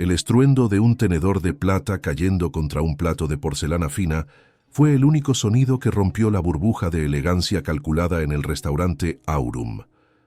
El estruendo de un tenedor de plata cayendo contra un plato de porcelana fina fue el único sonido que rompió la burbuja de elegancia calculada en el restaurante Aurum.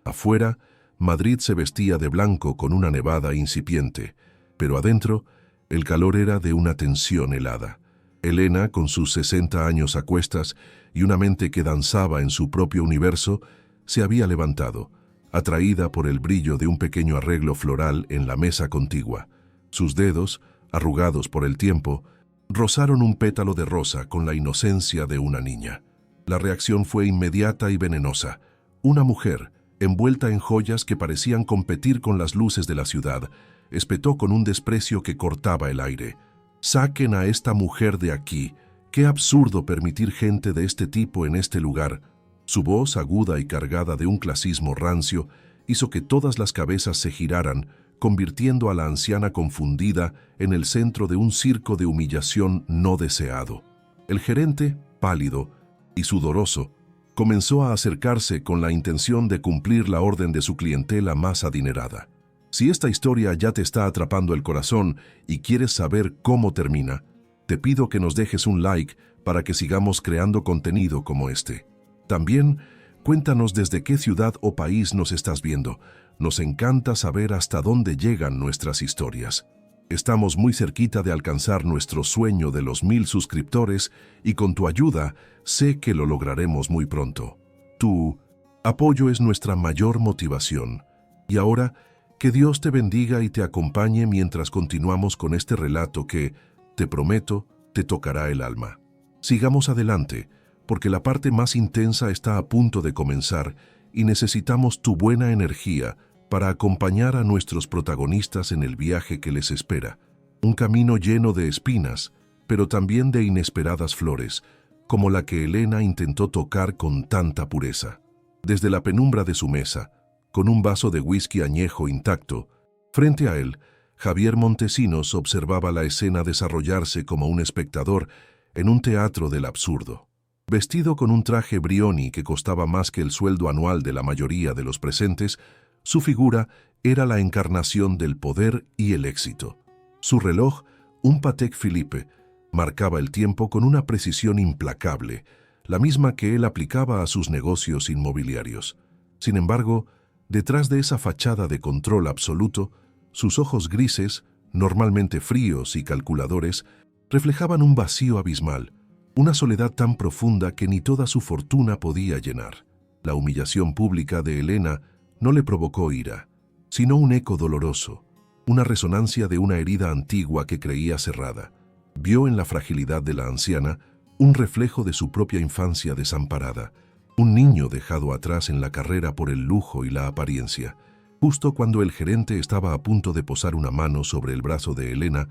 Afuera, Madrid se vestía de blanco con una nevada incipiente, pero adentro, el calor era de una tensión helada. Elena, con sus 60 años a cuestas y una mente que danzaba en su propio universo, se había levantado, atraída por el brillo de un pequeño arreglo floral en la mesa contigua. Sus dedos, arrugados por el tiempo, rozaron un pétalo de rosa con la inocencia de una niña. La reacción fue inmediata y venenosa. Una mujer, envuelta en joyas que parecían competir con las luces de la ciudad, espetó con un desprecio que cortaba el aire. «Saquen a esta mujer de aquí. Qué absurdo permitir gente de este tipo en este lugar». Su voz, aguda y cargada de un clasismo rancio, hizo que todas las cabezas se giraran, convirtiendo a la anciana confundida en el centro de un circo de humillación no deseado. El gerente, pálido y sudoroso, comenzó a acercarse con la intención de cumplir la orden de su clientela más adinerada. Si esta historia ya te está atrapando el corazón y quieres saber cómo termina, te pido que nos dejes un like para que sigamos creando contenido como este. También, cuéntanos desde qué ciudad o país nos estás viendo. Nos encanta saber hasta dónde llegan nuestras historias. Estamos muy cerquita de alcanzar nuestro sueño de los 1000 suscriptores y con tu ayuda sé que lo lograremos muy pronto. Tu apoyo es nuestra mayor motivación. Y ahora, que Dios te bendiga y te acompañe mientras continuamos con este relato que, te prometo, te tocará el alma. Sigamos adelante, porque la parte más intensa está a punto de comenzar y necesitamos tu buena energía para acompañar a nuestros protagonistas en el viaje que les espera. Un camino lleno de espinas, pero también de inesperadas flores, como la que Elena intentó tocar con tanta pureza. Desde la penumbra de su mesa, con un vaso de whisky añejo intacto, frente a él, Javier Montesinos observaba la escena desarrollarse como un espectador en un teatro del absurdo. Vestido con un traje Brioni que costaba más que el sueldo anual de la mayoría de los presentes, su figura era la encarnación del poder y el éxito. Su reloj, un Patek Philippe, marcaba el tiempo con una precisión implacable, la misma que él aplicaba a sus negocios inmobiliarios. Sin embargo, detrás de esa fachada de control absoluto, sus ojos grises, normalmente fríos y calculadores, reflejaban un vacío abismal, una soledad tan profunda que ni toda su fortuna podía llenar. La humillación pública de Elena no le provocó ira, sino un eco doloroso, una resonancia de una herida antigua que creía cerrada. Vio en la fragilidad de la anciana un reflejo de su propia infancia desamparada, un niño dejado atrás en la carrera por el lujo y la apariencia. Justo cuando el gerente estaba a punto de posar una mano sobre el brazo de Elena,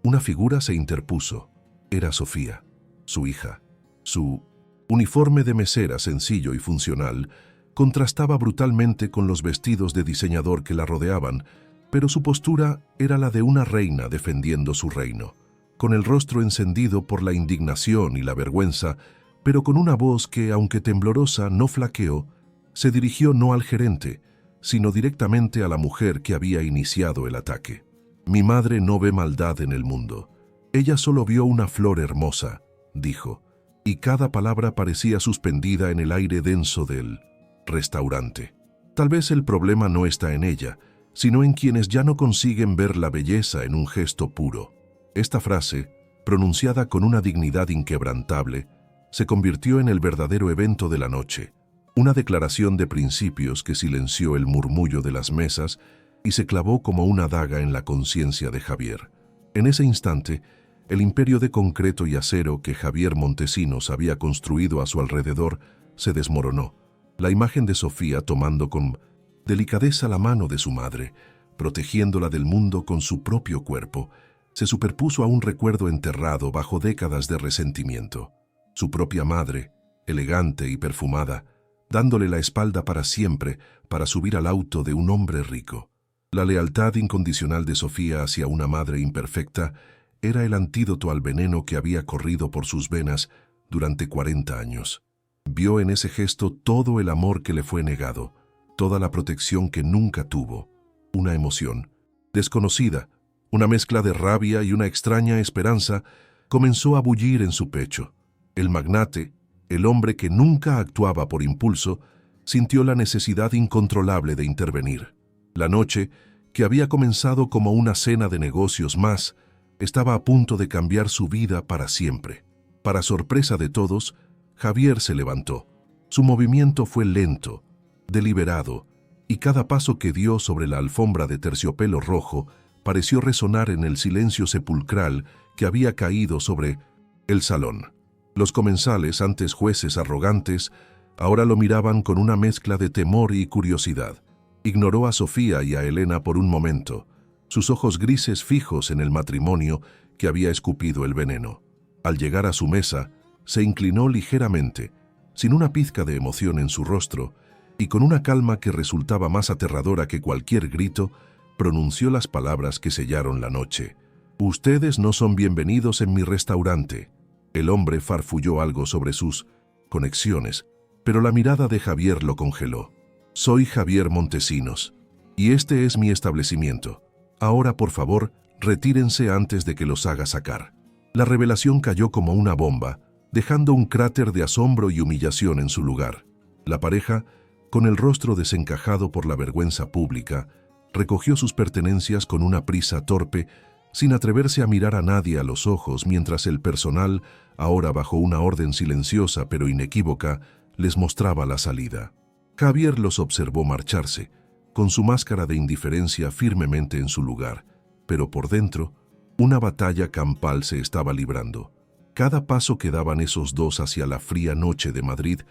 una figura se interpuso. Era Sofía, su hija. Su uniforme de mesera sencillo y funcional contrastaba brutalmente con los vestidos de diseñador que la rodeaban, pero su postura era la de una reina defendiendo su reino. Con el rostro encendido por la indignación y la vergüenza, pero con una voz que, aunque temblorosa, no flaqueó, se dirigió no al gerente, sino directamente a la mujer que había iniciado el ataque. «Mi madre no ve maldad en el mundo. Ella solo vio una flor hermosa», dijo, y cada palabra parecía suspendida en el aire denso del restaurante. Tal vez el problema no está en ella, sino en quienes ya no consiguen ver la belleza en un gesto puro. Esta frase, pronunciada con una dignidad inquebrantable, se convirtió en el verdadero evento de la noche, una declaración de principios que silenció el murmullo de las mesas y se clavó como una daga en la conciencia de Javier. En ese instante, el imperio de concreto y acero que Javier Montesinos había construido a su alrededor se desmoronó. La imagen de Sofía tomando con delicadeza la mano de su madre, protegiéndola del mundo con su propio cuerpo, se superpuso a un recuerdo enterrado bajo décadas de resentimiento. Su propia madre, elegante y perfumada, dándole la espalda para siempre para subir al auto de un hombre rico. La lealtad incondicional de Sofía hacia una madre imperfecta era el antídoto al veneno que había corrido por sus venas durante 40 años. Vio en ese gesto todo el amor que le fue negado, toda la protección que nunca tuvo, una emoción desconocida, Una mezcla de rabia y una extraña esperanza comenzó a bullir en su pecho. El magnate, el hombre que nunca actuaba por impulso, sintió la necesidad incontrolable de intervenir. La noche, que había comenzado como una cena de negocios más, estaba a punto de cambiar su vida para siempre. Para sorpresa de todos, Javier se levantó. Su movimiento fue lento, deliberado, y cada paso que dio sobre la alfombra de terciopelo rojo pareció resonar en el silencio sepulcral que había caído sobre el salón. Los comensales, antes jueces arrogantes, ahora lo miraban con una mezcla de temor y curiosidad. Ignoró a Sofía y a Elena por un momento, sus ojos grises fijos en el matrimonio que había escupido el veneno. Al llegar a su mesa, se inclinó ligeramente, sin una pizca de emoción en su rostro, y con una calma que resultaba más aterradora que cualquier grito, pronunció las palabras que sellaron la noche. «Ustedes no son bienvenidos en mi restaurante». El hombre farfulló algo sobre sus conexiones, pero la mirada de Javier lo congeló. «Soy Javier Montesinos, y este es mi establecimiento. Ahora, por favor, retírense antes de que los haga sacar». La revelación cayó como una bomba, dejando un cráter de asombro y humillación en su lugar. La pareja, con el rostro desencajado por la vergüenza pública, recogió sus pertenencias con una prisa torpe, sin atreverse a mirar a nadie a los ojos mientras el personal, ahora bajo una orden silenciosa pero inequívoca, les mostraba la salida. Javier los observó marcharse, con su máscara de indiferencia firmemente en su lugar, pero por dentro, una batalla campal se estaba librando. Cada paso que daban esos dos hacia la fría noche de Madrid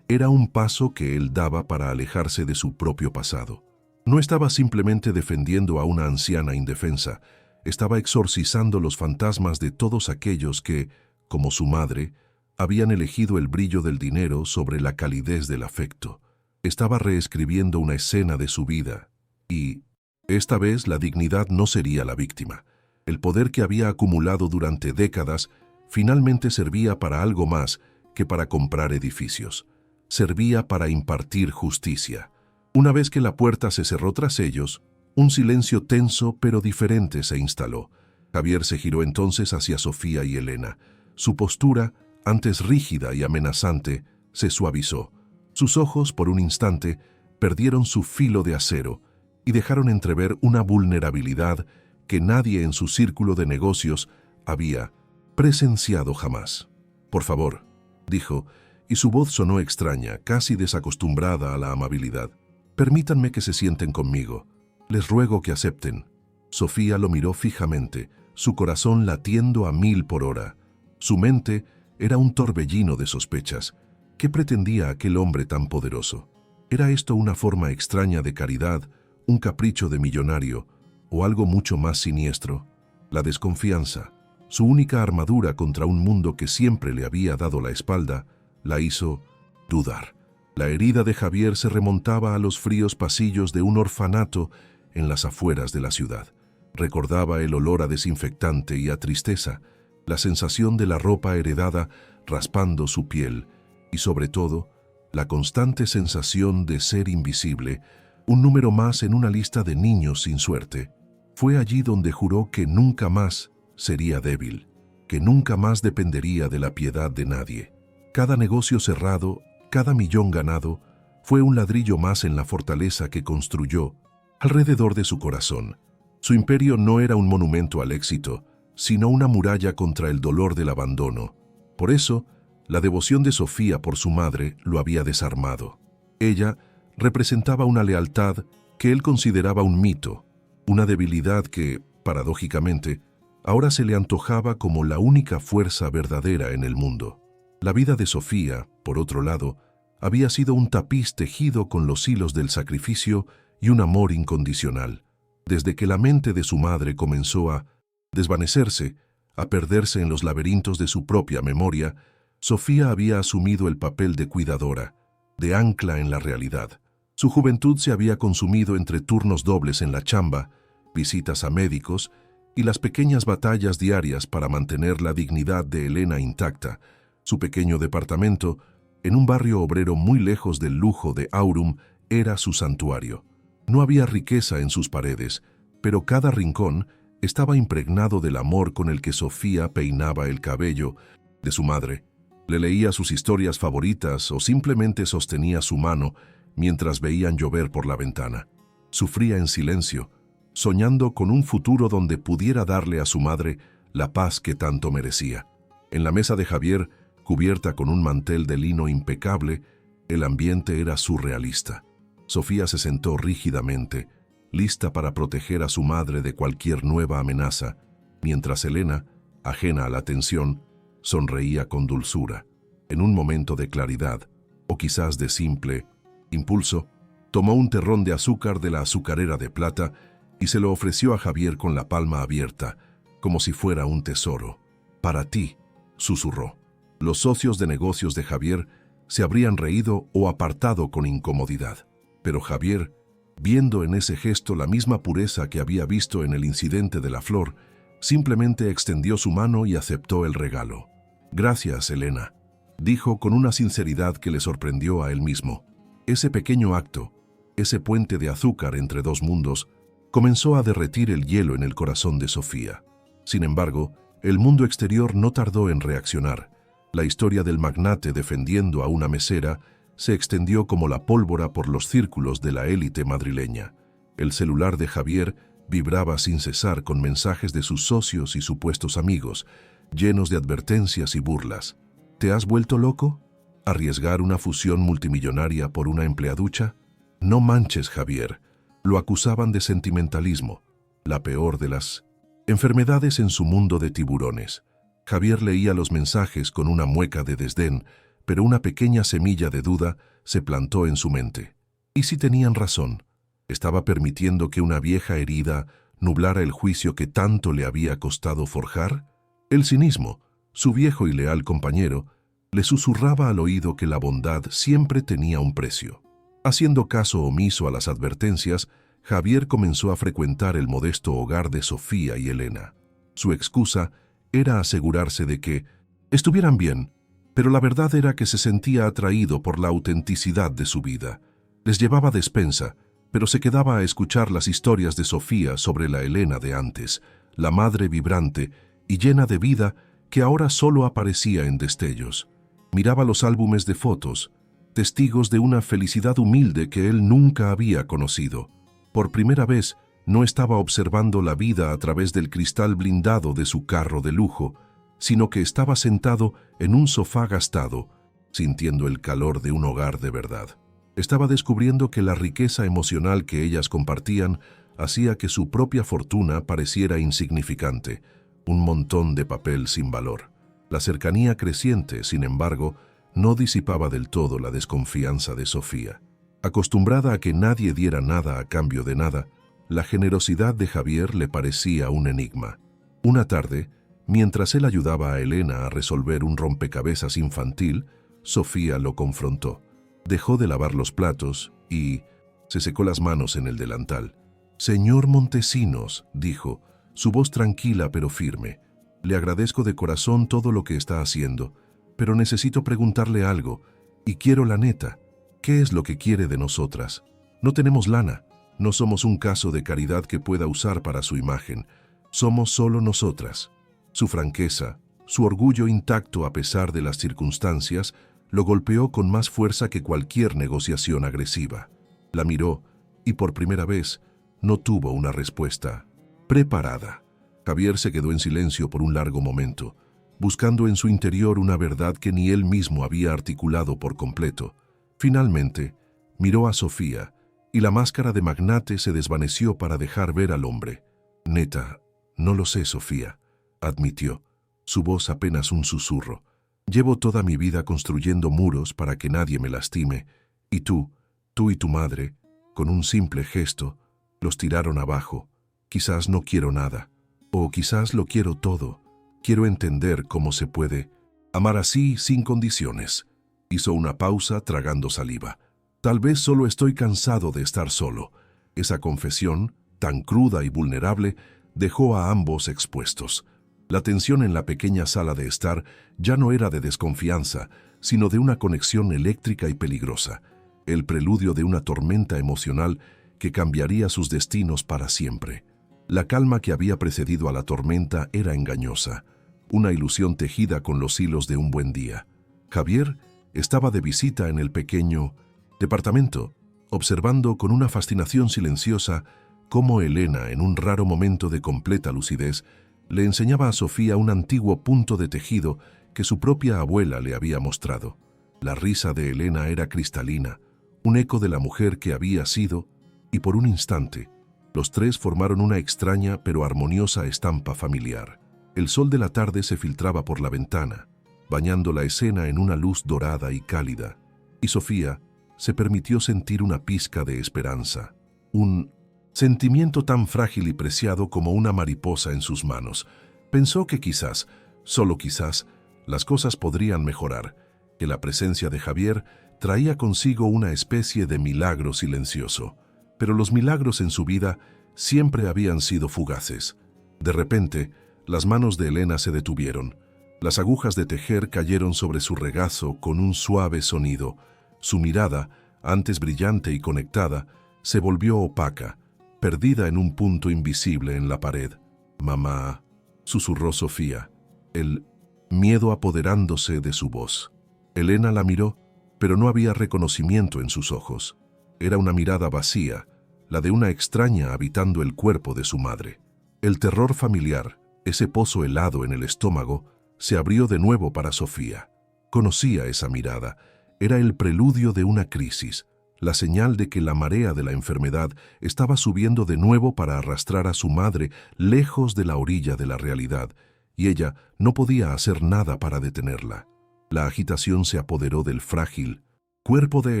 era un paso que él daba para alejarse de su propio pasado. No estaba simplemente defendiendo a una anciana indefensa, estaba exorcizando los fantasmas de todos aquellos que, como su madre, habían elegido el brillo del dinero sobre la calidez del afecto. Estaba reescribiendo una escena de su vida, y, esta vez, la dignidad no sería la víctima. El poder que había acumulado durante décadas finalmente servía para algo más que para comprar edificios. Servía para impartir justicia. Una vez que la puerta se cerró tras ellos, un silencio tenso pero diferente se instaló. Javier se giró entonces hacia Sofía y Elena. Su postura, antes rígida y amenazante, se suavizó. Sus ojos, por un instante, perdieron su filo de acero y dejaron entrever una vulnerabilidad que nadie en su círculo de negocios había presenciado jamás. «Por favor», dijo, y su voz sonó extraña, casi desacostumbrada a la amabilidad. «Permítanme que se sienten conmigo. Les ruego que acepten». Sofía lo miró fijamente, su corazón latiendo a 1000 por hora. Su mente era un torbellino de sospechas. ¿Qué pretendía aquel hombre tan poderoso? ¿Era esto una forma extraña de caridad, un capricho de millonario, o algo mucho más siniestro? La desconfianza, su única armadura contra un mundo que siempre le había dado la espalda, la hizo dudar. La herida de Javier se remontaba a los fríos pasillos de un orfanato en las afueras de la ciudad. Recordaba el olor a desinfectante y a tristeza, la sensación de la ropa heredada raspando su piel y, sobre todo, la constante sensación de ser invisible, un número más en una lista de niños sin suerte. Fue allí donde juró que nunca más sería débil, que nunca más dependería de la piedad de nadie. Cada negocio cerrado, cada millón ganado, fue un ladrillo más en la fortaleza que construyó alrededor de su corazón. Su imperio no era un monumento al éxito, sino una muralla contra el dolor del abandono. Por eso, la devoción de Sofía por su madre lo había desarmado. Ella representaba una lealtad que él consideraba un mito, una debilidad que, paradójicamente, ahora se le antojaba como la única fuerza verdadera en el mundo. La vida de Sofía, por otro lado, había sido un tapiz tejido con los hilos del sacrificio y un amor incondicional. Desde que la mente de su madre comenzó a desvanecerse, a perderse en los laberintos de su propia memoria, Sofía había asumido el papel de cuidadora, de ancla en la realidad. Su juventud se había consumido entre turnos dobles en la chamba, visitas a médicos y las pequeñas batallas diarias para mantener la dignidad de Elena intacta. Su pequeño departamento, en un barrio obrero muy lejos del lujo de Aurum, era su santuario. No había riqueza en sus paredes, pero cada rincón estaba impregnado del amor con el que Sofía peinaba el cabello de su madre, le leía sus historias favoritas o simplemente sostenía su mano mientras veían llover por la ventana. Sufría en silencio, soñando con un futuro donde pudiera darle a su madre la paz que tanto merecía. En la mesa de Javier, cubierta con un mantel de lino impecable, el ambiente era surrealista. Sofía se sentó rígidamente, lista para proteger a su madre de cualquier nueva amenaza, mientras Elena, ajena a la tensión, sonreía con dulzura. En un momento de claridad, o quizás de simple impulso, tomó un terrón de azúcar de la azucarera de plata y se lo ofreció a Javier con la palma abierta, como si fuera un tesoro. «Para ti», susurró. Los socios de negocios de Javier se habrían reído o apartado con incomodidad. Pero Javier, viendo en ese gesto la misma pureza que había visto en el incidente de la flor, simplemente extendió su mano y aceptó el regalo. «Gracias, Elena», dijo con una sinceridad que le sorprendió a él mismo. Ese pequeño acto, ese puente de azúcar entre dos mundos, comenzó a derretir el hielo en el corazón de Sofía. Sin embargo, el mundo exterior no tardó en reaccionar. La historia del magnate defendiendo a una mesera se extendió como la pólvora por los círculos de la élite madrileña. El celular de Javier vibraba sin cesar con mensajes de sus socios y supuestos amigos, llenos de advertencias y burlas. ¿Te has vuelto loco? ¿Arriesgar una fusión multimillonaria por una empleaducha? No manches, Javier. Lo acusaban de sentimentalismo, la peor de las enfermedades en su mundo de tiburones. Javier leía los mensajes con una mueca de desdén, pero una pequeña semilla de duda se plantó en su mente. ¿Y si tenían razón? ¿Estaba permitiendo que una vieja herida nublara el juicio que tanto le había costado forjar? El cinismo, su viejo y leal compañero, le susurraba al oído que la bondad siempre tenía un precio. Haciendo caso omiso a las advertencias, Javier comenzó a frecuentar el modesto hogar de Sofía y Elena. Su excusa era asegurarse de que estuvieran bien, pero la verdad era que se sentía atraído por la autenticidad de su vida. Les llevaba despensa, pero se quedaba a escuchar las historias de Sofía sobre la Elena de antes, la madre vibrante y llena de vida que ahora solo aparecía en destellos. Miraba los álbumes de fotos, testigos de una felicidad humilde que él nunca había conocido. Por primera vez, no estaba observando la vida a través del cristal blindado de su carro de lujo, sino que estaba sentado en un sofá gastado, sintiendo el calor de un hogar de verdad. Estaba descubriendo que la riqueza emocional que ellas compartían hacía que su propia fortuna pareciera insignificante, un montón de papel sin valor. La cercanía creciente, sin embargo, no disipaba del todo la desconfianza de Sofía. Acostumbrada a que nadie diera nada a cambio de nada, la generosidad de Javier le parecía un enigma. Una tarde, mientras él ayudaba a Elena a resolver un rompecabezas infantil, Sofía lo confrontó. Dejó de lavar los platos y se secó las manos en el delantal. «Señor Montesinos», dijo, su voz tranquila pero firme, «le agradezco de corazón todo lo que está haciendo, pero necesito preguntarle algo, y quiero la neta. ¿Qué es lo que quiere de nosotras? No tenemos lana, no somos un caso de caridad que pueda usar para su imagen, somos solo nosotras». Su franqueza, su orgullo intacto a pesar de las circunstancias, lo golpeó con más fuerza que cualquier negociación agresiva. La miró y por primera vez no tuvo una respuesta preparada. Javier se quedó en silencio por un largo momento, buscando en su interior una verdad que ni él mismo había articulado por completo. Finalmente, miró a Sofía y la máscara de magnate se desvaneció para dejar ver al hombre. «Neta, no lo sé, Sofía», admitió, su voz apenas un susurro. «Llevo toda mi vida construyendo muros para que nadie me lastime, y tú y tu madre, con un simple gesto, los tiraron abajo. Quizás no quiero nada, o quizás lo quiero todo. Quiero entender cómo se puede amar así sin condiciones». Hizo una pausa tragando saliva. «Tal vez solo estoy cansado de estar solo». Esa confesión, tan cruda y vulnerable, dejó a ambos expuestos. La tensión en la pequeña sala de estar ya no era de desconfianza, sino de una conexión eléctrica y peligrosa, el preludio de una tormenta emocional que cambiaría sus destinos para siempre. La calma que había precedido a la tormenta era engañosa, una ilusión tejida con los hilos de un buen día. Javier estaba de visita en el pequeño departamento, observando con una fascinación silenciosa cómo Elena, en un raro momento de completa lucidez, le enseñaba a Sofía un antiguo punto de tejido que su propia abuela le había mostrado. La risa de Elena era cristalina, un eco de la mujer que había sido, y por un instante, los tres formaron una extraña pero armoniosa estampa familiar. El sol de la tarde se filtraba por la ventana, bañando la escena en una luz dorada y cálida, y Sofía se permitió sentir una pizca de esperanza, un sentimiento tan frágil y preciado como una mariposa en sus manos. Pensó que quizás, solo quizás, las cosas podrían mejorar, que la presencia de Javier traía consigo una especie de milagro silencioso. Pero los milagros en su vida siempre habían sido fugaces. De repente, las manos de Elena se detuvieron. Las agujas de tejer cayeron sobre su regazo con un suave sonido. Su mirada, antes brillante y conectada, se volvió opaca, perdida en un punto invisible en la pared. «Mamá», susurró Sofía, el miedo apoderándose de su voz. Elena la miró, pero no había reconocimiento en sus ojos. Era una mirada vacía, la de una extraña habitando el cuerpo de su madre. El terror familiar, ese pozo helado en el estómago, se abrió de nuevo para Sofía. Conocía esa mirada. Era el preludio de una crisis, la señal de que la marea de la enfermedad estaba subiendo de nuevo para arrastrar a su madre lejos de la orilla de la realidad, y ella no podía hacer nada para detenerla. La agitación se apoderó del frágil cuerpo de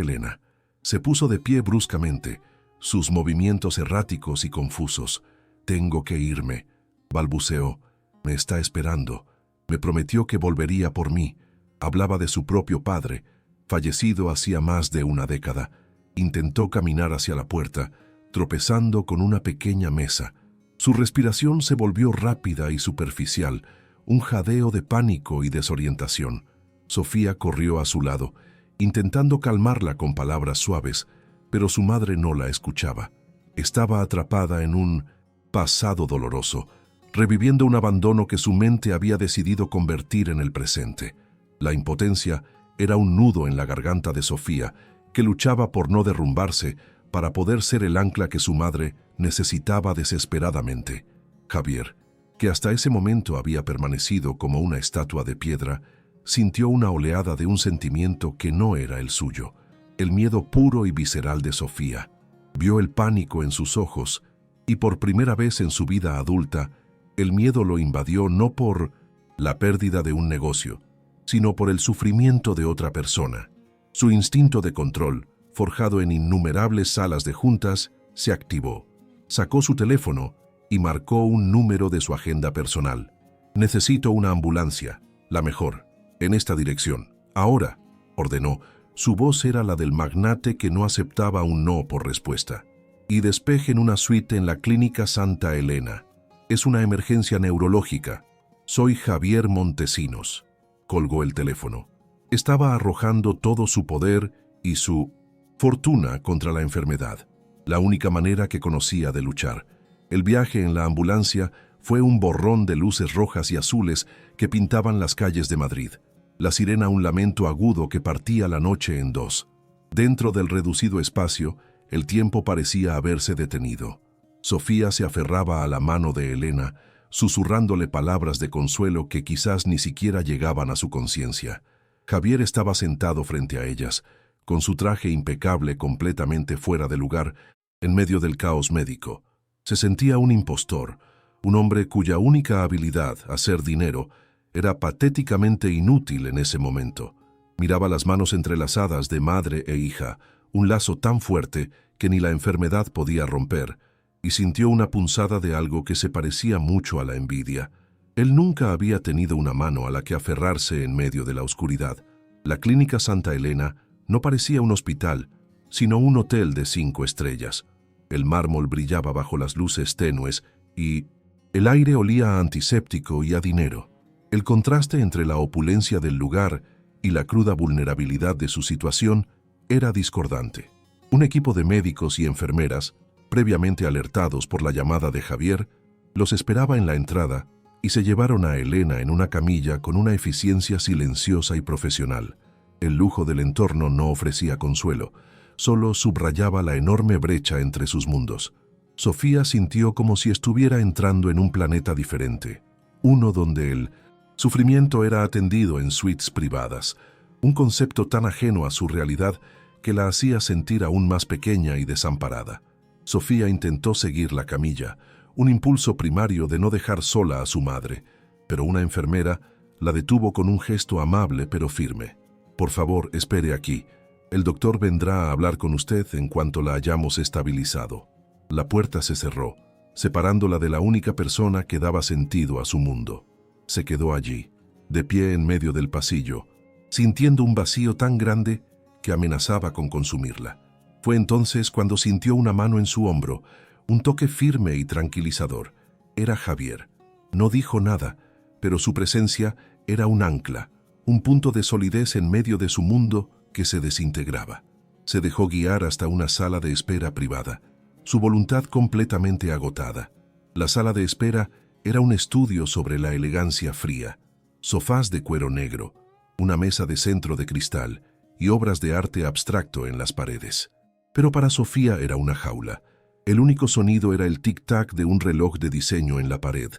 Elena. Se puso de pie bruscamente, sus movimientos erráticos y confusos. «Tengo que irme», balbuceó. «Me está esperando. Me prometió que volvería por mí». Hablaba de su propio padre, fallecido hacía más de una década. Intentó caminar hacia la puerta, tropezando con una pequeña mesa. Su respiración se volvió rápida y superficial, un jadeo de pánico y desorientación. Sofía corrió a su lado, intentando calmarla con palabras suaves, pero su madre no la escuchaba. Estaba atrapada en un pasado doloroso, reviviendo un abandono que su mente había decidido convertir en el presente. La impotencia era un nudo en la garganta de Sofía, que luchaba por no derrumbarse para poder ser el ancla que su madre necesitaba desesperadamente. Javier, que hasta ese momento había permanecido como una estatua de piedra, sintió una oleada de un sentimiento que no era el suyo, el miedo puro y visceral de Sofía. Vio el pánico en sus ojos, y por primera vez en su vida adulta, el miedo lo invadió no por la pérdida de un negocio, sino por el sufrimiento de otra persona. Su instinto de control, forjado en innumerables salas de juntas, se activó. Sacó su teléfono y marcó un número de su agenda personal. «Necesito una ambulancia, la mejor, en esta dirección. Ahora», ordenó. Su voz era la del magnate que no aceptaba un no por respuesta. «Y despejen una suite en la Clínica Santa Elena. Es una emergencia neurológica. Soy Javier Montesinos». Colgó el teléfono. Estaba arrojando todo su poder y su fortuna contra la enfermedad, la única manera que conocía de luchar. El viaje en la ambulancia fue un borrón de luces rojas y azules que pintaban las calles de Madrid. La sirena un lamento agudo que partía la noche en dos. Dentro del reducido espacio, el tiempo parecía haberse detenido. Sofía se aferraba a la mano de Elena, susurrándole palabras de consuelo que quizás ni siquiera llegaban a su conciencia. Javier estaba sentado frente a ellas, con su traje impecable completamente fuera de lugar, en medio del caos médico. Se sentía un impostor, un hombre cuya única habilidad, hacer dinero, era patéticamente inútil en ese momento. Miraba las manos entrelazadas de madre e hija, un lazo tan fuerte que ni la enfermedad podía romper, y sintió una punzada de algo que se parecía mucho a la envidia. Él nunca había tenido una mano a la que aferrarse en medio de la oscuridad. La Clínica Santa Elena no parecía un hospital, sino un hotel de 5 estrellas. El mármol brillaba bajo las luces tenues y el aire olía a antiséptico y a dinero. El contraste entre la opulencia del lugar y la cruda vulnerabilidad de su situación era discordante. Un equipo de médicos y enfermeras, Previamente alertados por la llamada de Javier, los esperaba en la entrada y se llevaron a Elena en una camilla con una eficiencia silenciosa y profesional. El lujo del entorno no ofrecía consuelo, solo subrayaba la enorme brecha entre sus mundos. Sofía sintió como si estuviera entrando en un planeta diferente, uno donde el sufrimiento era atendido en suites privadas, un concepto tan ajeno a su realidad que la hacía sentir aún más pequeña y desamparada. Sofía intentó seguir la camilla, un impulso primario de no dejar sola a su madre, pero una enfermera la detuvo con un gesto amable pero firme. «Por favor, espere aquí. El doctor vendrá a hablar con usted en cuanto la hayamos estabilizado». La puerta se cerró, separándola de la única persona que daba sentido a su mundo. Se quedó allí, de pie en medio del pasillo, sintiendo un vacío tan grande que amenazaba con consumirla. Fue entonces cuando sintió una mano en su hombro, un toque firme y tranquilizador. Era Javier. No dijo nada, pero su presencia era un ancla, un punto de solidez en medio de su mundo que se desintegraba. Se dejó guiar hasta una sala de espera privada, su voluntad completamente agotada. La sala de espera era un estudio sobre la elegancia fría, sofás de cuero negro, una mesa de centro de cristal y obras de arte abstracto en las paredes. Pero para Sofía era una jaula. El único sonido era el tic-tac de un reloj de diseño en la pared,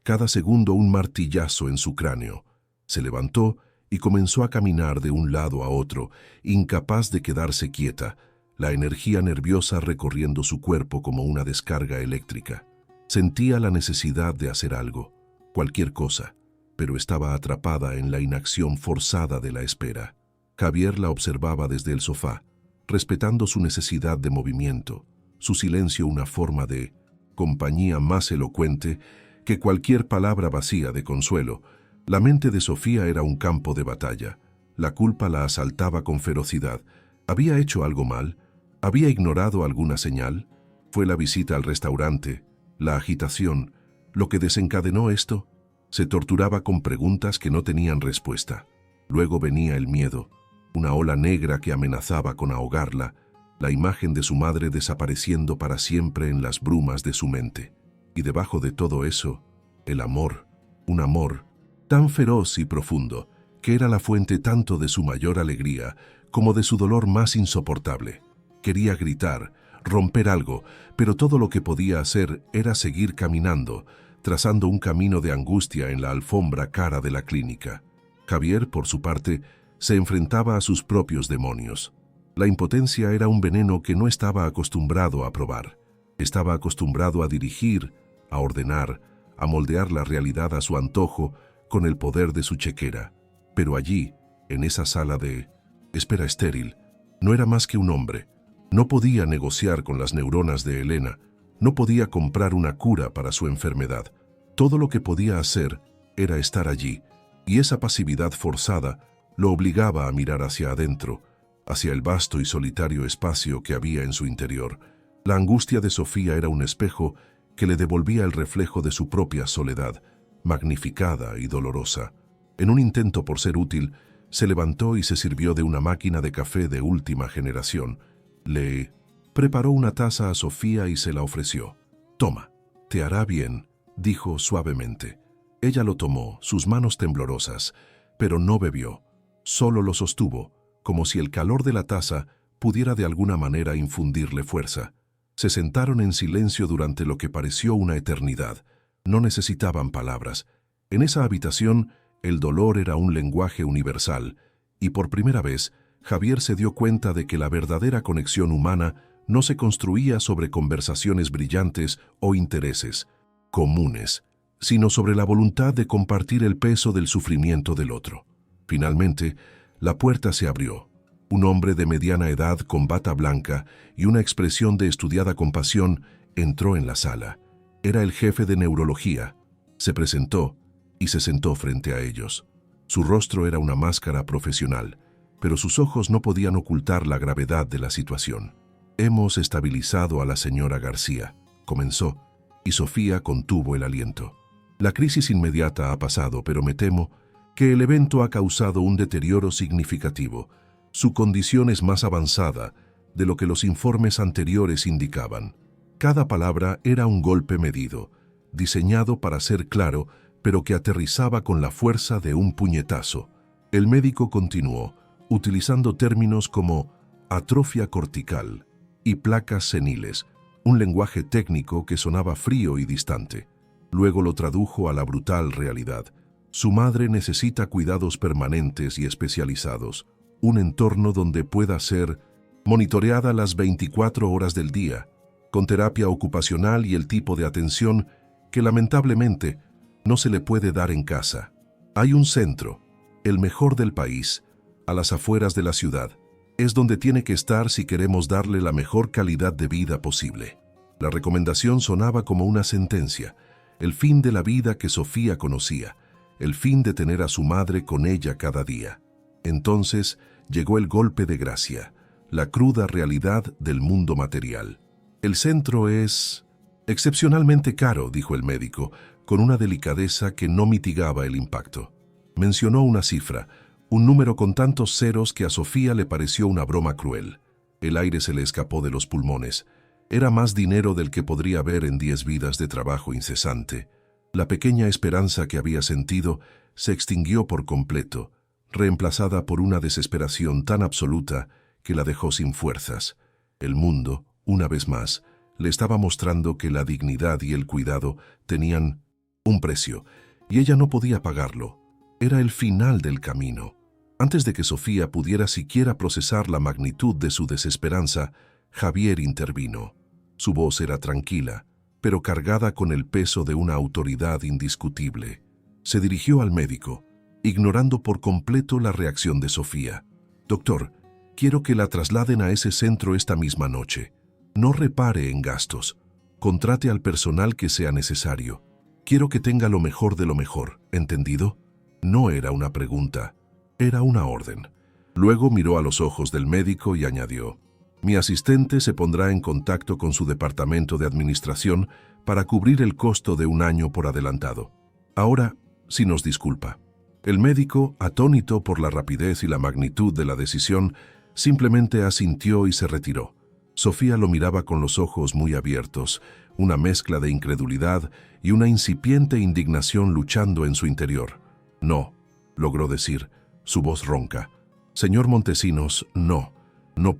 cada segundo un martillazo en su cráneo. Se levantó y comenzó a caminar de un lado a otro, incapaz de quedarse quieta, la energía nerviosa recorriendo su cuerpo como una descarga eléctrica. Sentía la necesidad de hacer algo, cualquier cosa, pero estaba atrapada en la inacción forzada de la espera. Javier la observaba desde el sofá, respetando su necesidad de movimiento, su silencio una forma de compañía más elocuente que cualquier palabra vacía de consuelo. La mente de Sofía era un campo de batalla. La culpa la asaltaba con ferocidad. ¿Había hecho algo mal? ¿Había ignorado alguna señal? ¿Fue la visita al restaurante, la agitación, lo que desencadenó esto? Se torturaba con preguntas que no tenían respuesta. Luego venía el miedo, una ola negra que amenazaba con ahogarla, la imagen de su madre desapareciendo para siempre en las brumas de su mente. Y debajo de todo eso, el amor, un amor tan feroz y profundo, que era la fuente tanto de su mayor alegría como de su dolor más insoportable. Quería gritar, romper algo, pero todo lo que podía hacer era seguir caminando, trazando un camino de angustia en la alfombra cara de la clínica. Javier, por su parte, se enfrentaba a sus propios demonios. La impotencia era un veneno que no estaba acostumbrado a probar. Estaba acostumbrado a dirigir, a ordenar, a moldear la realidad a su antojo con el poder de su chequera. Pero allí, en esa sala de espera estéril, no era más que un hombre. No podía negociar con las neuronas de Elena, no podía comprar una cura para su enfermedad. Todo lo que podía hacer era estar allí, y esa pasividad forzada lo obligaba a mirar hacia adentro, hacia el vasto y solitario espacio que había en su interior. La angustia de Sofía era un espejo que le devolvía el reflejo de su propia soledad, magnificada y dolorosa. En un intento por ser útil, se levantó y se sirvió de una máquina de café de última generación. Le preparó una taza a Sofía y se la ofreció. «Toma, te hará bien», dijo suavemente. Ella lo tomó, sus manos temblorosas, pero no bebió. Solo lo sostuvo, como si el calor de la taza pudiera de alguna manera infundirle fuerza. Se sentaron en silencio durante lo que pareció una eternidad. No necesitaban palabras. En esa habitación, el dolor era un lenguaje universal, y por primera vez, Javier se dio cuenta de que la verdadera conexión humana no se construía sobre conversaciones brillantes o intereses comunes, sino sobre la voluntad de compartir el peso del sufrimiento del otro. Finalmente, la puerta se abrió. Un hombre de mediana edad con bata blanca y una expresión de estudiada compasión entró en la sala. Era el jefe de neurología. Se presentó y se sentó frente a ellos. Su rostro era una máscara profesional, pero sus ojos no podían ocultar la gravedad de la situación. «Hemos estabilizado a la señora García», comenzó, y Sofía contuvo el aliento. «La crisis inmediata ha pasado, pero me temo que el evento ha causado un deterioro significativo. Su condición es más avanzada de lo que los informes anteriores indicaban». Cada palabra era un golpe medido, diseñado para ser claro, pero que aterrizaba con la fuerza de un puñetazo. El médico continuó, utilizando términos como atrofia cortical y placas seniles, un lenguaje técnico que sonaba frío y distante. Luego lo tradujo a la brutal realidad. Su madre necesita cuidados permanentes y especializados, un entorno donde pueda ser monitoreada las 24 horas del día, con terapia ocupacional y el tipo de atención que lamentablemente no se le puede dar en casa. Hay un centro, el mejor del país, a las afueras de la ciudad. Es donde tiene que estar si queremos darle la mejor calidad de vida posible. La recomendación sonaba como una sentencia, el fin de la vida que Sofía conocía, el fin de tener a su madre con ella cada día. Entonces llegó el golpe de gracia, la cruda realidad del mundo material. El centro es excepcionalmente caro, dijo el médico, con una delicadeza que no mitigaba el impacto. Mencionó una cifra, un número con tantos ceros que a Sofía le pareció una broma cruel. El aire se le escapó de los pulmones. Era más dinero del que podría haber en 10 vidas de trabajo incesante. La pequeña esperanza que había sentido se extinguió por completo, reemplazada por una desesperación tan absoluta que la dejó sin fuerzas. El mundo, una vez más, le estaba mostrando que la dignidad y el cuidado tenían un precio, y ella no podía pagarlo. Era el final del camino. Antes de que Sofía pudiera siquiera procesar la magnitud de su desesperanza, Javier intervino. Su voz era tranquila, pero cargada con el peso de una autoridad indiscutible. Se dirigió al médico, ignorando por completo la reacción de Sofía. «Doctor, quiero que la trasladen a ese centro esta misma noche. No repare en gastos. Contrate al personal que sea necesario. Quiero que tenga lo mejor de lo mejor, ¿entendido?» No era una pregunta, era una orden. Luego miró a los ojos del médico y añadió: «Mi asistente se pondrá en contacto con su departamento de administración para cubrir el costo de un año por adelantado. Ahora, si nos disculpa». El médico, atónito por la rapidez y la magnitud de la decisión, simplemente asintió y se retiró. Sofía lo miraba con los ojos muy abiertos, una mezcla de incredulidad y una incipiente indignación luchando en su interior. «No», logró decir, su voz ronca. «Señor Montesinos, no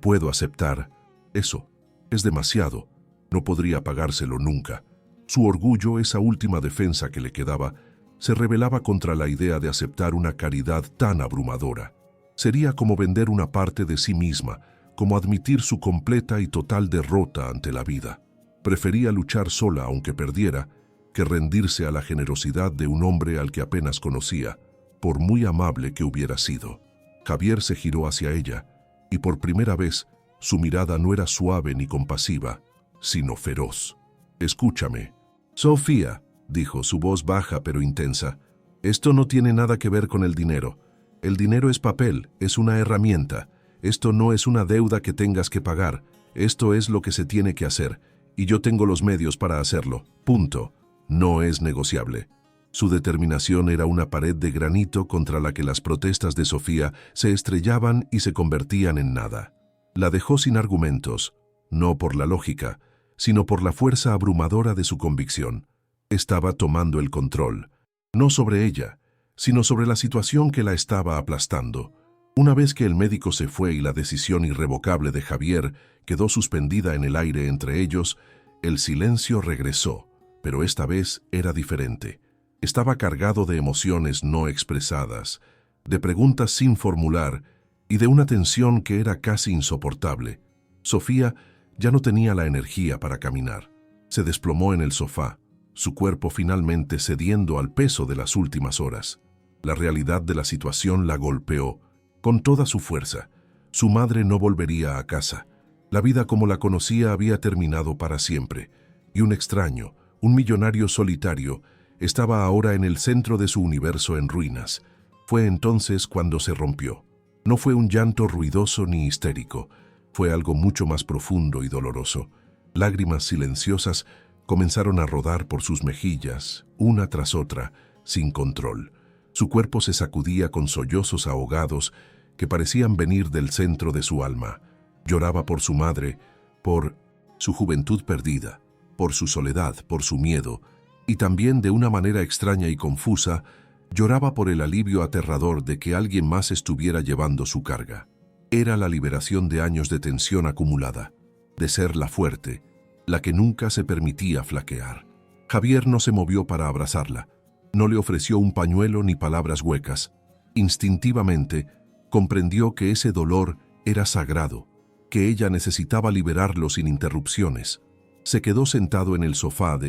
puedo aceptar. Eso es demasiado. No podría pagárselo nunca». Su orgullo, esa última defensa que le quedaba, se rebelaba contra la idea de aceptar una caridad tan abrumadora. Sería como vender una parte de sí misma, como admitir su completa y total derrota ante la vida. Prefería luchar sola aunque perdiera, que rendirse a la generosidad de un hombre al que apenas conocía, por muy amable que hubiera sido. Javier se giró hacia ella, y por primera vez su mirada no era suave ni compasiva, sino feroz. «Escúchame». «Sofía», dijo, su voz baja pero intensa, «esto no tiene nada que ver con el dinero. El dinero es papel, es una herramienta. Esto no es una deuda que tengas que pagar. Esto es lo que se tiene que hacer, y yo tengo los medios para hacerlo. Punto. No es negociable». Su determinación era una pared de granito contra la que las protestas de Sofía se estrellaban y se convertían en nada. La dejó sin argumentos, no por la lógica, sino por la fuerza abrumadora de su convicción. Estaba tomando el control, no sobre ella, sino sobre la situación que la estaba aplastando. Una vez que el médico se fue y la decisión irrevocable de Javier quedó suspendida en el aire entre ellos, el silencio regresó, pero esta vez era diferente. Estaba cargado de emociones no expresadas, de preguntas sin formular y de una tensión que era casi insoportable. Sofía ya no tenía la energía para caminar. Se desplomó en el sofá, su cuerpo finalmente cediendo al peso de las últimas horas. La realidad de la situación la golpeó con toda su fuerza. Su madre no volvería a casa. La vida como la conocía había terminado para siempre, y un extraño, un millonario solitario, estaba ahora en el centro de su universo en ruinas. Fue entonces cuando se rompió. No fue un llanto ruidoso ni histérico, fue algo mucho más profundo y doloroso. Lágrimas silenciosas comenzaron a rodar por sus mejillas, una tras otra, sin control. Su cuerpo se sacudía con sollozos ahogados que parecían venir del centro de su alma. Lloraba por su madre, por su juventud perdida, por su soledad, por su miedo, y también de una manera extraña y confusa, lloraba por el alivio aterrador de que alguien más estuviera llevando su carga. Era la liberación de años de tensión acumulada, de ser la fuerte, la que nunca se permitía flaquear. Javier no se movió para abrazarla, no le ofreció un pañuelo ni palabras huecas. Instintivamente, comprendió que ese dolor era sagrado, que ella necesitaba liberarlo sin interrupciones. Se quedó sentado en el sofá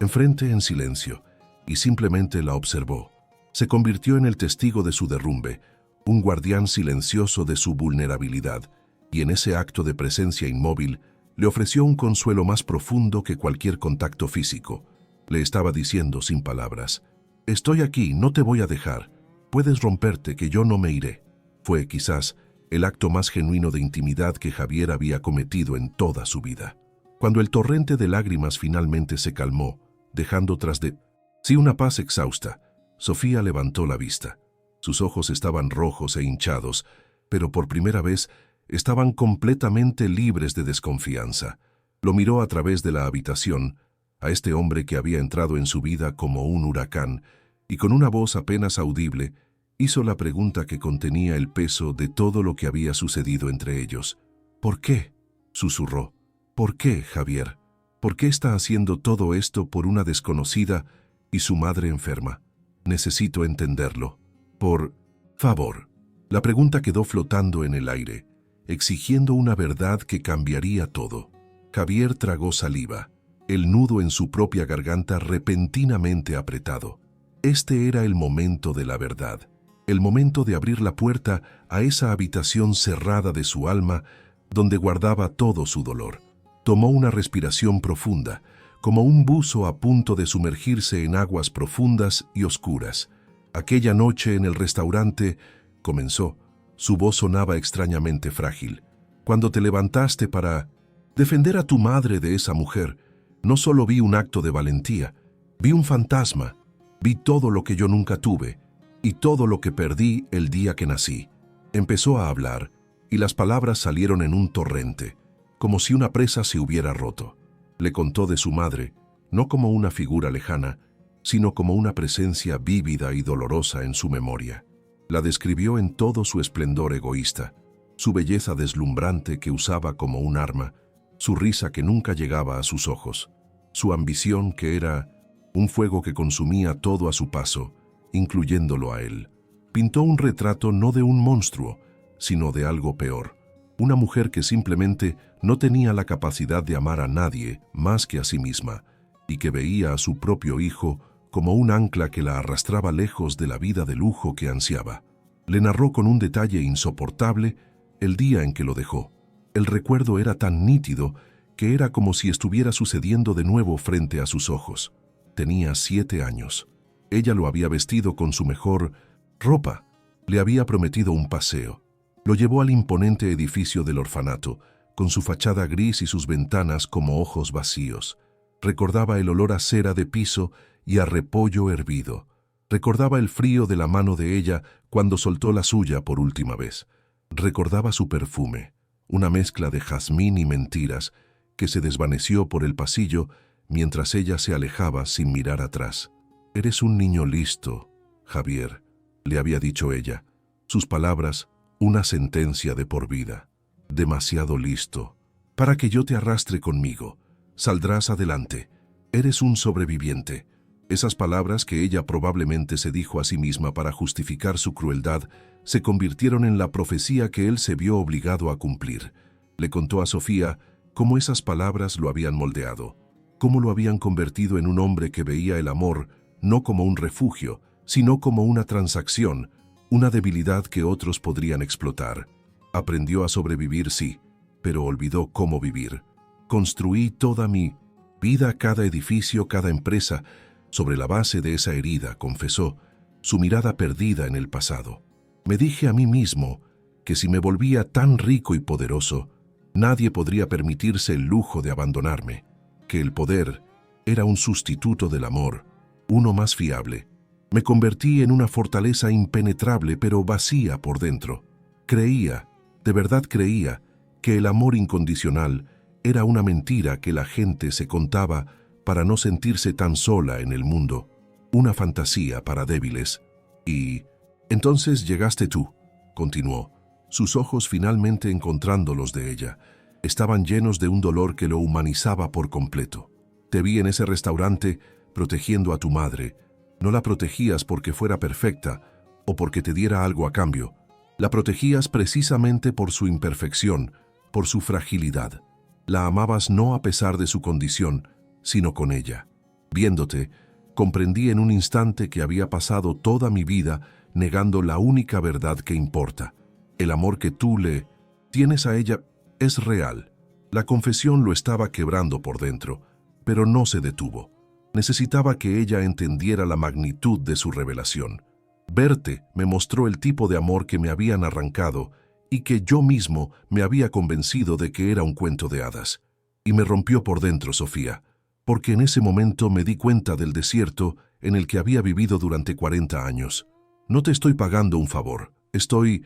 enfrente en silencio, y simplemente la observó. Se convirtió en el testigo de su derrumbe, un guardián silencioso de su vulnerabilidad, y en ese acto de presencia inmóvil le ofreció un consuelo más profundo que cualquier contacto físico. Le estaba diciendo sin palabras: «Estoy aquí, no te voy a dejar. Puedes romperte, que yo no me iré». Fue quizás el acto más genuino de intimidad que Javier había cometido en toda su vida. Cuando el torrente de lágrimas finalmente se calmó, dejando tras de sí una paz exhausta, Sofía levantó la vista. Sus ojos estaban rojos e hinchados, pero por primera vez estaban completamente libres de desconfianza. Lo miró a través de la habitación, a este hombre que había entrado en su vida como un huracán, y con una voz apenas audible, hizo la pregunta que contenía el peso de todo lo que había sucedido entre ellos. «¿Por qué?», susurró. «¿Por qué, Javier? ¿Por qué está haciendo todo esto por una desconocida y su madre enferma? Necesito entenderlo. Por favor». La pregunta quedó flotando en el aire, exigiendo una verdad que cambiaría todo. Javier tragó saliva, el nudo en su propia garganta repentinamente apretado. Este era el momento de la verdad, el momento de abrir la puerta a esa habitación cerrada de su alma donde guardaba todo su dolor. Tomó una respiración profunda, como un buzo a punto de sumergirse en aguas profundas y oscuras. Aquella noche en el restaurante, comenzó. Su voz sonaba extrañamente frágil. «Cuando te levantaste para defender a tu madre de esa mujer, no solo vi un acto de valentía, vi un fantasma, vi todo lo que yo nunca tuve y todo lo que perdí el día que nací». Empezó a hablar y las palabras salieron en un torrente, como si una presa se hubiera roto. Le contó de su madre, no como una figura lejana, sino como una presencia vívida y dolorosa en su memoria. La describió en todo su esplendor egoísta, su belleza deslumbrante que usaba como un arma, su risa que nunca llegaba a sus ojos, su ambición que era un fuego que consumía todo a su paso, incluyéndolo a él. Pintó un retrato no de un monstruo, sino de algo peor, una mujer que simplemente no tenía la capacidad de amar a nadie más que a sí misma, y que veía a su propio hijo como un ancla que la arrastraba lejos de la vida de lujo que ansiaba. Le narró con un detalle insoportable el día en que lo dejó. El recuerdo era tan nítido que era como si estuviera sucediendo de nuevo frente a sus ojos. Tenía 7 años. Ella lo había vestido con su mejor ropa. Le había prometido un paseo. Lo llevó al imponente edificio del orfanato, con su fachada gris y sus ventanas como ojos vacíos. Recordaba el olor a cera de piso y a repollo hervido. Recordaba el frío de la mano de ella cuando soltó la suya por última vez. Recordaba su perfume, una mezcla de jazmín y mentiras, que se desvaneció por el pasillo mientras ella se alejaba sin mirar atrás. «Eres un niño listo, Javier», le había dicho ella. Sus palabras, una sentencia de por vida. «Demasiado listo. Para que yo te arrastre conmigo. Saldrás adelante. Eres un sobreviviente». Esas palabras que ella probablemente se dijo a sí misma para justificar su crueldad se convirtieron en la profecía que él se vio obligado a cumplir. Le contó a Sofía cómo esas palabras lo habían moldeado, cómo lo habían convertido en un hombre que veía el amor no como un refugio, sino como una transacción, una debilidad que otros podrían explotar. Aprendió a sobrevivir, sí, pero olvidó cómo vivir. «Construí toda mi vida, cada edificio, cada empresa, sobre la base de esa herida», confesó, su mirada perdida en el pasado. «Me dije a mí mismo que si me volvía tan rico y poderoso, nadie podría permitirse el lujo de abandonarme, que el poder era un sustituto del amor, uno más fiable. Me convertí en una fortaleza impenetrable pero vacía por dentro. Creía, de verdad creía, que el amor incondicional era una mentira que la gente se contaba para no sentirse tan sola en el mundo, una fantasía para débiles. Y entonces llegaste tú, continuó, sus ojos finalmente encontrando los de ella. Estaban llenos de un dolor que lo humanizaba por completo. Te vi en ese restaurante protegiendo a tu madre. No la protegías porque fuera perfecta o porque te diera algo a cambio. La protegías precisamente por su imperfección, por su fragilidad. La amabas no a pesar de su condición, sino con ella. Viéndote, comprendí en un instante que había pasado toda mi vida negando la única verdad que importa. El amor que tú le tienes a ella es real. La confesión lo estaba quebrando por dentro, pero no se detuvo. Necesitaba que ella entendiera la magnitud de su revelación. Verte me mostró el tipo de amor que me habían arrancado y que yo mismo me había convencido de que era un cuento de hadas. Y me rompió por dentro, Sofía, porque en ese momento me di cuenta del desierto en el que había vivido durante 40 años. No te estoy pagando un favor. Estoy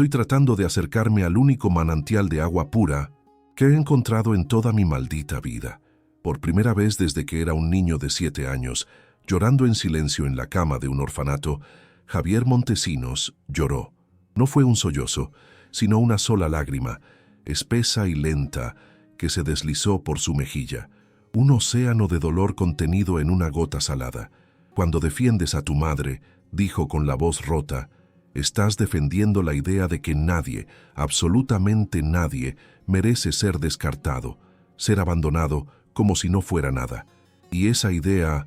tratando de acercarme al único manantial de agua pura que he encontrado en toda mi maldita vida. Por primera vez desde que era un niño de 7 años, llorando en silencio en la cama de un orfanato, Javier Montesinos lloró. No fue un sollozo, sino una sola lágrima, espesa y lenta, que se deslizó por su mejilla. Un océano de dolor contenido en una gota salada. Cuando defiendes a tu madre, dijo con la voz rota, estás defendiendo la idea de que nadie, absolutamente nadie, merece ser descartado, ser abandonado como si no fuera nada. Y esa idea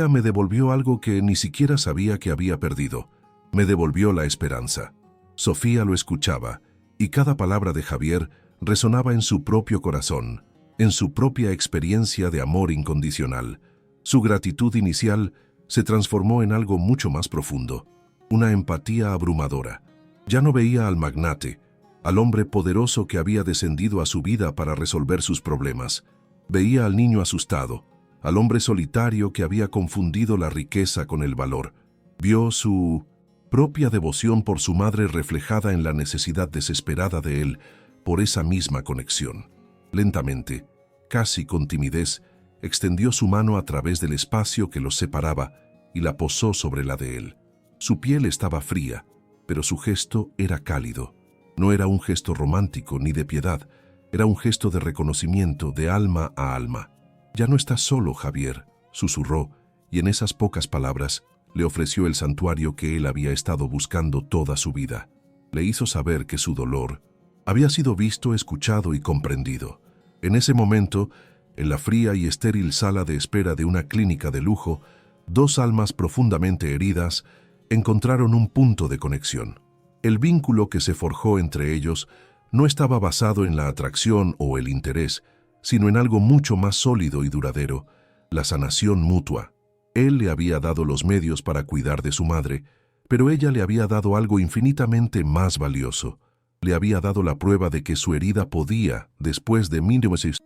me devolvió algo que ni siquiera sabía que había perdido. Me devolvió la esperanza. Sofía lo escuchaba, y cada palabra de Javier resonaba en su propio corazón, en su propia experiencia de amor incondicional. Su gratitud inicial se transformó en algo mucho más profundo, una empatía abrumadora. Ya no veía al magnate, al hombre poderoso que había descendido a su vida para resolver sus problemas. Veía al niño asustado, al hombre solitario que había confundido la riqueza con el valor. Vio su propia devoción por su madre reflejada en la necesidad desesperada de él por esa misma conexión. Lentamente, casi con timidez, extendió su mano a través del espacio que los separaba y la posó sobre la de él. Su piel estaba fría, pero su gesto era cálido. No era un gesto romántico ni de piedad, era un gesto de reconocimiento de alma a alma. «Ya no estás solo, Javier», susurró, y en esas pocas palabras le ofreció el santuario que él había estado buscando toda su vida. Le hizo saber que su dolor había sido visto, escuchado y comprendido. En ese momento, en la fría y estéril sala de espera de una clínica de lujo, dos almas profundamente heridas encontraron un punto de conexión. El vínculo que se forjó entre ellos no estaba basado en la atracción o el interés, sino en algo mucho más sólido y duradero, la sanación mutua. Él le había dado los medios para cuidar de su madre, pero ella le había dado algo infinitamente más valioso. Le había dado la prueba de que su herida podía, después de 1000 meses,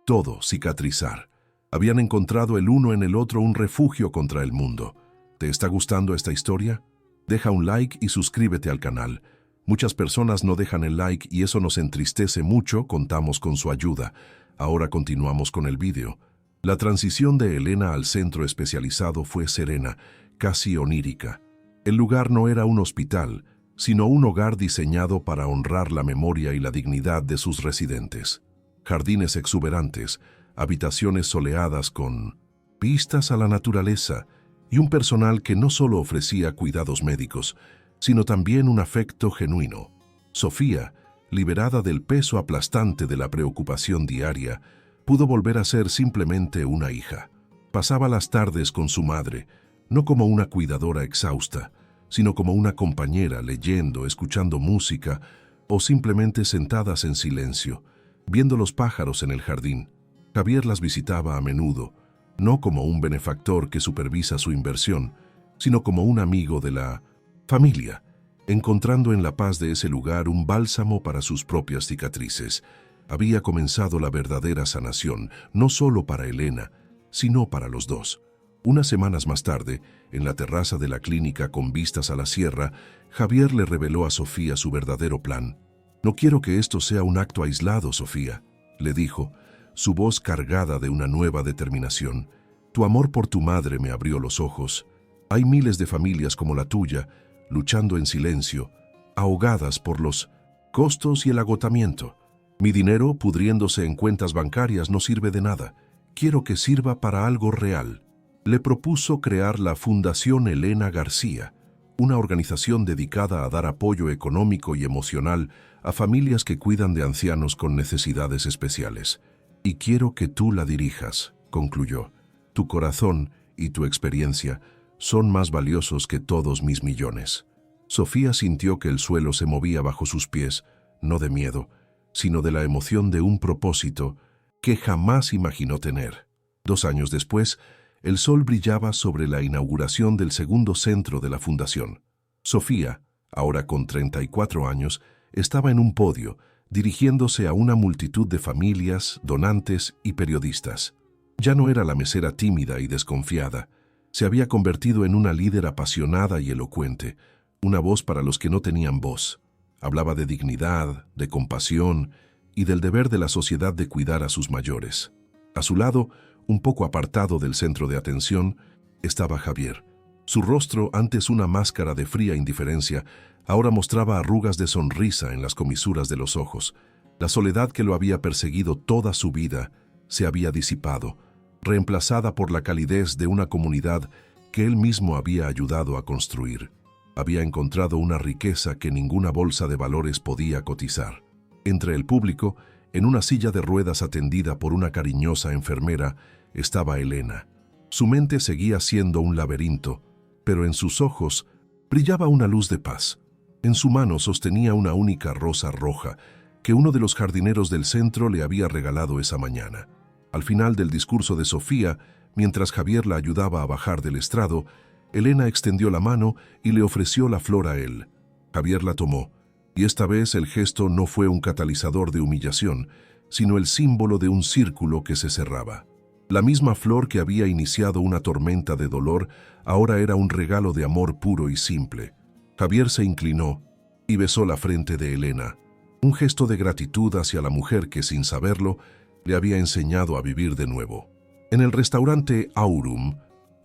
todo cicatrizar. Habían encontrado el uno en el otro un refugio contra el mundo. ¿Te está gustando esta historia? Deja un like y suscríbete al canal. Muchas personas no dejan el like y eso nos entristece mucho, contamos con su ayuda. Ahora continuamos con el vídeo. La transición de Elena al centro especializado fue serena, casi onírica. El lugar no era un hospital, sino un hogar diseñado para honrar la memoria y la dignidad de sus residentes. Jardines exuberantes, habitaciones soleadas con vistas a la naturaleza y un personal que no solo ofrecía cuidados médicos, sino también un afecto genuino. Sofía, liberada del peso aplastante de la preocupación diaria, pudo volver a ser simplemente una hija. Pasaba las tardes con su madre, no como una cuidadora exhausta, sino como una compañera leyendo, escuchando música o simplemente sentadas en silencio, viendo los pájaros en el jardín. Javier las visitaba a menudo, no como un benefactor que supervisa su inversión, sino como un amigo de la familia, encontrando en la paz de ese lugar un bálsamo para sus propias cicatrices. Había comenzado la verdadera sanación, no solo para Elena, sino para los dos. Unas semanas más tarde, en la terraza de la clínica con vistas a la sierra, Javier le reveló a Sofía su verdadero plan. No quiero que esto sea un acto aislado, Sofía, le dijo, su voz cargada de una nueva determinación. Tu amor por tu madre me abrió los ojos. Hay miles de familias como la tuya, luchando en silencio, ahogadas por los costos y el agotamiento. Mi dinero, pudriéndose en cuentas bancarias, no sirve de nada. Quiero que sirva para algo real. Le propuso crear la Fundación Elena García, una organización dedicada a dar apoyo económico y emocional a familias que cuidan de ancianos con necesidades especiales. Y quiero que tú la dirijas, concluyó. Tu corazón y tu experiencia son más valiosos que todos mis millones. Sofía sintió que el suelo se movía bajo sus pies, no de miedo, sino de la emoción de un propósito que jamás imaginó tener. 2 años después, el sol brillaba sobre la inauguración del segundo centro de la fundación. Sofía, ahora con 34 años, estaba en un podio, dirigiéndose a una multitud de familias, donantes y periodistas. Ya no era la mesera tímida y desconfiada. Se había convertido en una líder apasionada y elocuente, una voz para los que no tenían voz. Hablaba de dignidad, de compasión y del deber de la sociedad de cuidar a sus mayores. A su lado, un poco apartado del centro de atención, estaba Javier. Su rostro, antes una máscara de fría indiferencia, ahora mostraba arrugas de sonrisa en las comisuras de los ojos. La soledad que lo había perseguido toda su vida se había disipado, reemplazada por la calidez de una comunidad que él mismo había ayudado a construir. Había encontrado una riqueza que ninguna bolsa de valores podía cotizar. Entre el público, en una silla de ruedas atendida por una cariñosa enfermera, estaba Elena. Su mente seguía siendo un laberinto, pero en sus ojos brillaba una luz de paz. En su mano sostenía una única rosa roja que uno de los jardineros del centro le había regalado esa mañana. Al final del discurso de Sofía, mientras Javier la ayudaba a bajar del estrado, Elena extendió la mano y le ofreció la flor a él. Javier la tomó, y esta vez el gesto no fue un catalizador de humillación, sino el símbolo de un círculo que se cerraba. La misma flor que había iniciado una tormenta de dolor, ahora era un regalo de amor puro y simple. Javier se inclinó y besó la frente de Elena, un gesto de gratitud hacia la mujer que, sin saberlo, le había enseñado a vivir de nuevo. En el restaurante Aurum,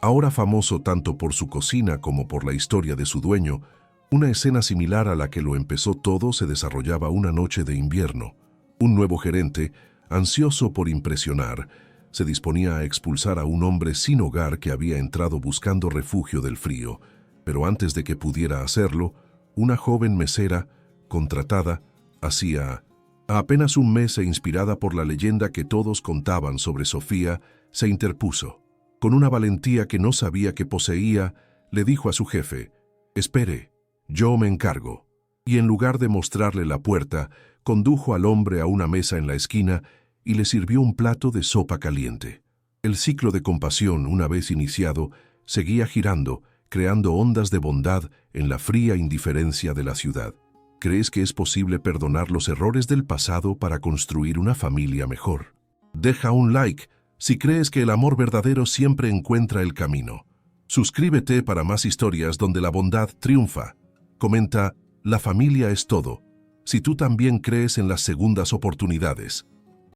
ahora famoso tanto por su cocina como por la historia de su dueño, una escena similar a la que lo empezó todo se desarrollaba una noche de invierno. Un nuevo gerente, ansioso por impresionar, se disponía a expulsar a un hombre sin hogar que había entrado buscando refugio del frío, pero antes de que pudiera hacerlo, una joven mesera, contratada, hacía apenas un mes e inspirada por la leyenda que todos contaban sobre Sofía, se interpuso. Con una valentía que no sabía que poseía, le dijo a su jefe: «Espere, yo me encargo». Y en lugar de mostrarle la puerta, condujo al hombre a una mesa en la esquina y le sirvió un plato de sopa caliente. El ciclo de compasión, una vez iniciado, seguía girando, creando ondas de bondad en la fría indiferencia de la ciudad. ¿Crees que es posible perdonar los errores del pasado para construir una familia mejor? Deja un like si crees que el amor verdadero siempre encuentra el camino. Suscríbete para más historias donde la bondad triunfa. Comenta: la familia es todo. Si tú también crees en las segundas oportunidades.